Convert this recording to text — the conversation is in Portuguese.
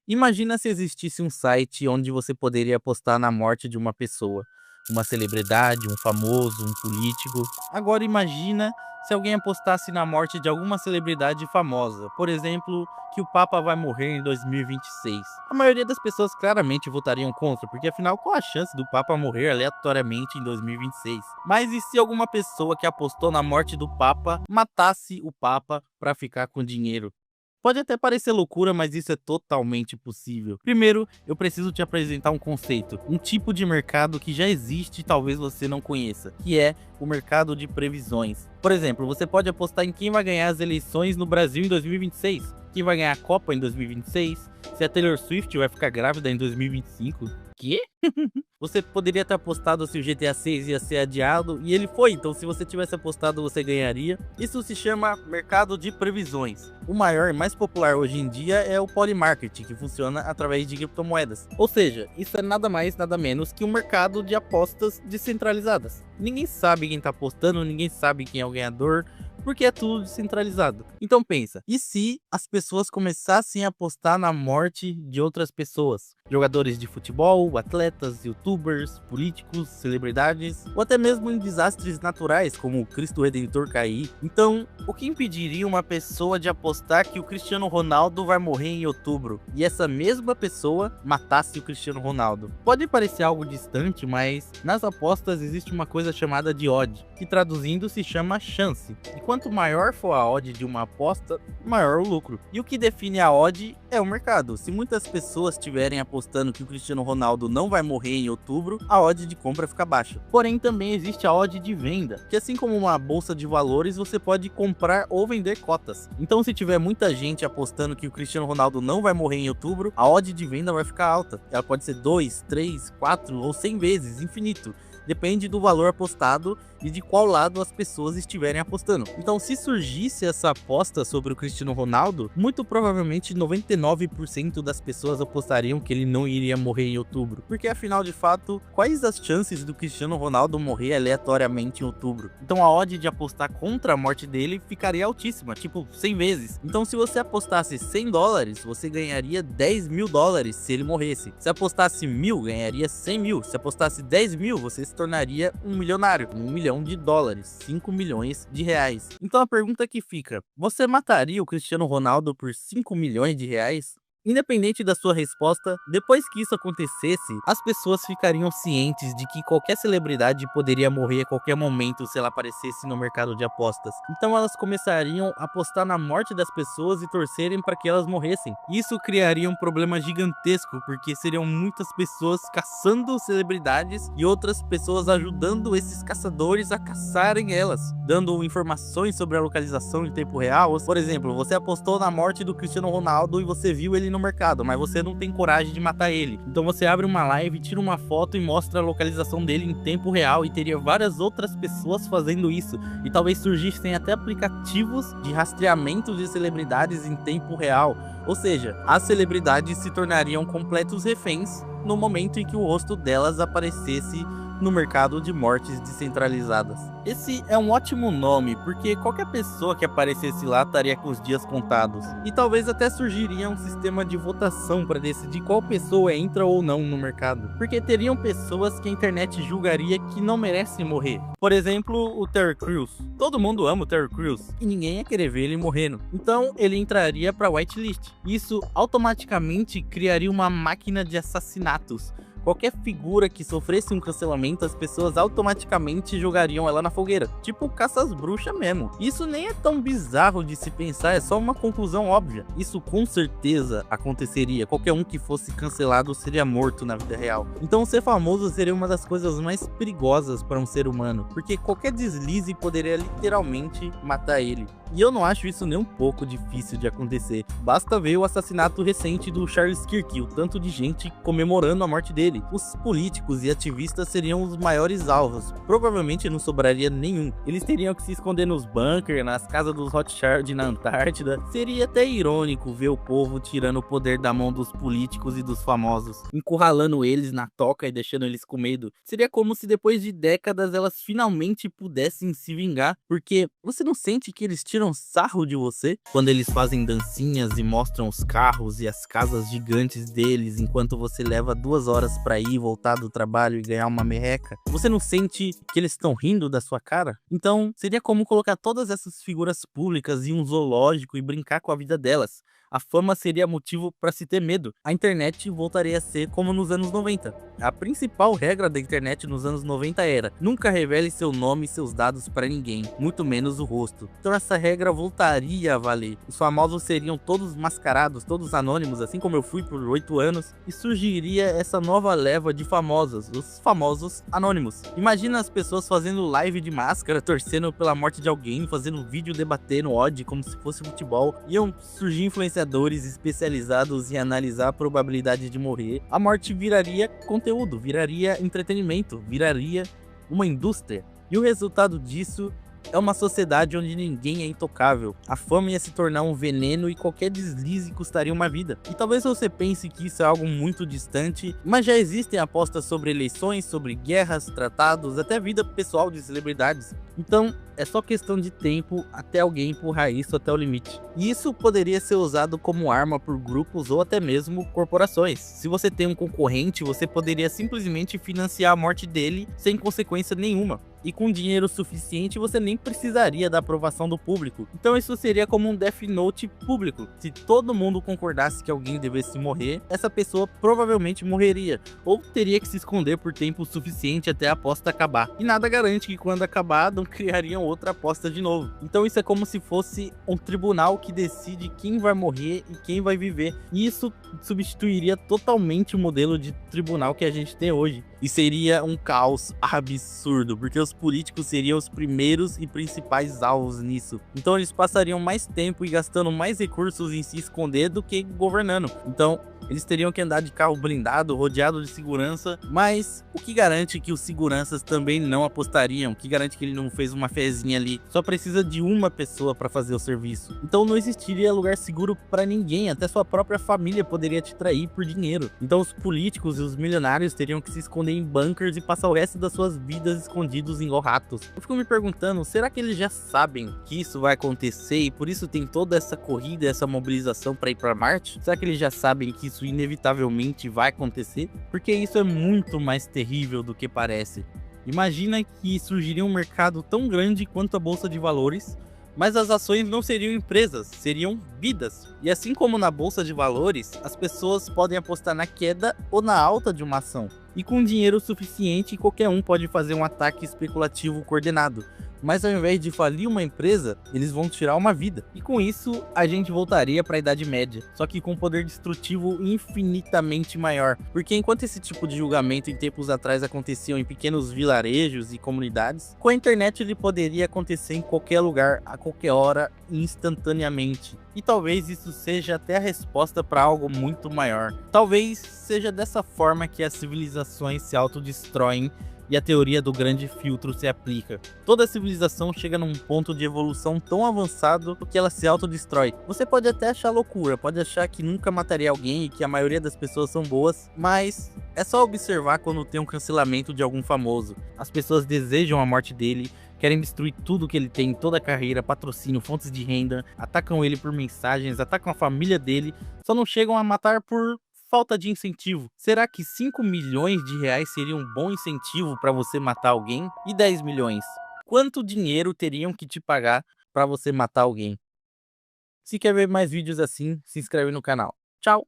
Imagina se existisse um site onde você poderia apostar na morte de uma pessoa, uma celebridade, um famoso, um político. Agora imagina se alguém apostasse na morte de alguma celebridade famosa, por exemplo, que o Papa vai morrer em 2026. A maioria das pessoas claramente votariam contra, porque afinal qual a chance do Papa morrer aleatoriamente em 2026? Mas e se alguma pessoa que apostou na morte do Papa matasse o Papa para ficar com dinheiro? Pode até parecer loucura, mas isso é totalmente possível. Primeiro, eu preciso te apresentar um conceito, um tipo de mercado que já existe e talvez você não conheça, que é o mercado de previsões. Por exemplo, você pode apostar em quem vai ganhar as eleições no Brasil em 2026, quem vai ganhar a Copa em 2026, se a Taylor Swift vai ficar grávida em 2025. Quê? Você poderia ter apostado se o GTA 6 ia ser adiado, e ele foi, então se você tivesse apostado você ganharia. Isso se chama mercado de previsões. O maior e mais popular hoje em dia é o Polymarket, que funciona através de criptomoedas. Ou seja, isso é nada mais nada menos que um mercado de apostas descentralizadas. Ninguém sabe quem está apostando, ninguém sabe quem é o ganhador, porque é tudo descentralizado. Então pensa, e se as pessoas começassem a apostar na morte de outras pessoas? Jogadores de futebol, atletas, youtubers, políticos, celebridades, ou até mesmo em desastres naturais, como o Cristo Redentor cair. Então, o que impediria uma pessoa de apostar que o Cristiano Ronaldo vai morrer em outubro, e essa mesma pessoa matasse o Cristiano Ronaldo? Pode parecer algo distante, mas nas apostas existe uma coisa chamada de odd, que traduzindo se chama chance. E quanto maior for a odd de uma aposta, maior o lucro. E o que define a odd é o mercado. Se muitas pessoas estiverem apostando que o Cristiano Ronaldo não vai morrer em outubro, a odd de compra fica baixa. Porém, também existe a odd de venda, que assim como uma bolsa de valores, você pode comprar ou vender cotas. Então, se tiver muita gente apostando que o Cristiano Ronaldo não vai morrer em outubro, a odd de venda vai ficar alta. Ela pode ser 2, 3, 4 ou 100 vezes, infinito. Depende do valor apostado e de qual lado as pessoas estiverem apostando. Então, se surgisse essa aposta sobre o Cristiano Ronaldo, muito provavelmente 99% das pessoas apostariam que ele não iria morrer em outubro. Porque afinal de fato, quais as chances do Cristiano Ronaldo morrer aleatoriamente em outubro? Então a odd de apostar contra a morte dele ficaria altíssima, tipo 100 vezes. Então se você apostasse $100, você ganharia $10.000 se ele morresse. Se apostasse 1.000, ganharia 100.000. Se apostasse 10.000, você se tornaria um milionário, $1 milhão, 5 milhões de reais. Então a pergunta que fica, você mataria o Cristiano Ronaldo por 5 milhões de reais? Independente da sua resposta, depois que isso acontecesse, as pessoas ficariam cientes de que qualquer celebridade poderia morrer a qualquer momento se ela aparecesse no mercado de apostas. Então elas começariam a apostar na morte das pessoas e torcerem para que elas morressem. Isso criaria um problema gigantesco, porque seriam muitas pessoas caçando celebridades e outras pessoas ajudando esses caçadores a caçarem elas, dando informações sobre a localização em tempo real. Por exemplo, você apostou na morte do Cristiano Ronaldo e você viu ele no mercado, mas você não tem coragem de matar ele. Então você abre uma live, tira uma foto e mostra a localização dele em tempo real, e teria várias outras pessoas fazendo isso. E talvez surgissem até aplicativos de rastreamento de celebridades em tempo real. Ou seja, as celebridades se tornariam completos reféns no momento em que o rosto delas aparecesse no mercado de mortes descentralizadas. Esse é um ótimo nome, porque qualquer pessoa que aparecesse lá estaria com os dias contados. E talvez até surgiria um sistema de votação para decidir qual pessoa entra ou não no mercado. Porque teriam pessoas que a internet julgaria que não merecem morrer. Por exemplo, o Terry Crews. Todo mundo ama o Terry Crews e ninguém ia querer ver ele morrendo. Então ele entraria para a whitelist. Isso automaticamente criaria uma máquina de assassinatos. Qualquer figura que sofresse um cancelamento, as pessoas automaticamente jogariam ela na fogueira. Tipo caça às bruxas mesmo. Isso nem é tão bizarro de se pensar, é só uma conclusão óbvia. Isso com certeza aconteceria. Qualquer um que fosse cancelado seria morto na vida real. Então ser famoso seria uma das coisas mais perigosas para um ser humano, porque qualquer deslize poderia literalmente matar ele. E eu não acho isso nem um pouco difícil de acontecer. Basta ver o assassinato recente do Charles Kirk, o tanto de gente comemorando a morte dele. Os políticos e ativistas seriam os maiores alvos. Provavelmente não sobraria nenhum. Eles teriam que se esconder nos bunkers, nas casas dos Rothschild na Antártida. Seria até irônico ver o povo tirando o poder da mão dos políticos e dos famosos, encurralando eles na toca e deixando eles com medo. Seria como se depois de décadas elas finalmente pudessem se vingar, porque você não sente que eles tiram tiram sarro de você quando eles fazem dancinhas e mostram os carros e as casas gigantes deles enquanto você leva 2 horas pra ir e voltar do trabalho e ganhar uma merreca? Você não sente que eles estão rindo da sua cara? Então, seria como colocar todas essas figuras públicas em um zoológico e brincar com a vida delas. A fama seria motivo para se ter medo. A internet voltaria a ser como nos anos 90. A principal regra da internet nos anos 90 era: nunca revele seu nome e seus dados para ninguém, muito menos o rosto. Então essa regra voltaria a valer. Os famosos seriam todos mascarados, todos anônimos, assim como eu fui por 8 anos, e surgiria essa nova leva de famosos, os famosos anônimos. Imagina as pessoas fazendo live de máscara, torcendo pela morte de alguém, fazendo vídeo debatendo ódio como se fosse futebol. Iam surgir influenciadores especializados em analisar a probabilidade de morrer. A morte viraria conteúdo, viraria entretenimento, viraria uma indústria. E o resultado disso é uma sociedade onde ninguém é intocável. A fama ia se tornar um veneno e qualquer deslize custaria uma vida. E talvez você pense que isso é algo muito distante, mas já existem apostas sobre eleições, sobre guerras, tratados, até vida pessoal de celebridades. Então é só questão de tempo até alguém empurrar isso até o limite. E isso poderia ser usado como arma por grupos ou até mesmo corporações. Se você tem um concorrente, você poderia simplesmente financiar a morte dele sem consequência nenhuma. E com dinheiro suficiente você nem precisaria da aprovação do público. Então isso seria como um Death Note público. Se todo mundo concordasse que alguém devesse morrer, essa pessoa provavelmente morreria, ou teria que se esconder por tempo suficiente até a aposta acabar. E nada garante que quando acabar não criariam outra aposta de novo. Então isso é como se fosse um tribunal que decide quem vai morrer e quem vai viver. E isso substituiria totalmente o modelo de tribunal que a gente tem hoje. E seria um caos absurdo, porque os políticos seriam os primeiros e principais alvos nisso. Então eles passariam mais tempo e gastando mais recursos em se esconder do que governando. Então eles teriam que andar de carro blindado, rodeado de segurança, mas o que garante que os seguranças também não apostariam? O que garante que ele não fez uma fezinha ali? Só precisa de uma pessoa para fazer o serviço. Então não existiria lugar seguro para ninguém, até sua própria família poderia te trair por dinheiro. Então os políticos e os milionários teriam que se esconder em bunkers e passar o resto das suas vidas escondidos igual ratos. Eu fico me perguntando, será que eles já sabem que isso vai acontecer e por isso tem toda essa corrida, essa mobilização para ir para Marte? Será que eles já sabem que isso inevitavelmente vai acontecer? Porque isso é muito mais terrível do que parece. Imagina que surgiria um mercado tão grande quanto a bolsa de valores, mas as ações não seriam empresas, seriam vidas. E assim como na bolsa de valores, as pessoas podem apostar na queda ou na alta de uma ação. E com dinheiro suficiente, qualquer um pode fazer um ataque especulativo coordenado. Mas ao invés de falir uma empresa, eles vão tirar uma vida. E com isso, a gente voltaria para a Idade Média, só que com um poder destrutivo infinitamente maior. Porque enquanto esse tipo de julgamento em tempos atrás aconteciam em pequenos vilarejos e comunidades, com a internet ele poderia acontecer em qualquer lugar, a qualquer hora, instantaneamente. E talvez isso seja até a resposta para algo muito maior. Talvez seja dessa forma que as civilizações se autodestroem e a teoria do grande filtro se aplica. Toda civilização chega num ponto de evolução tão avançado que ela se autodestrói. Você pode até achar loucura, pode achar que nunca mataria alguém e que a maioria das pessoas são boas, mas é só observar quando tem um cancelamento de algum famoso. As pessoas desejam a morte dele, querem destruir tudo que ele tem, toda a carreira, patrocínio, fontes de renda, atacam ele por mensagens, atacam a família dele, só não chegam a matar por falta de incentivo. Será que 5 milhões de reais seria um bom incentivo para você matar alguém? E 10 milhões? Quanto dinheiro teriam que te pagar para você matar alguém? Se quer ver mais vídeos assim, se inscreve no canal. Tchau!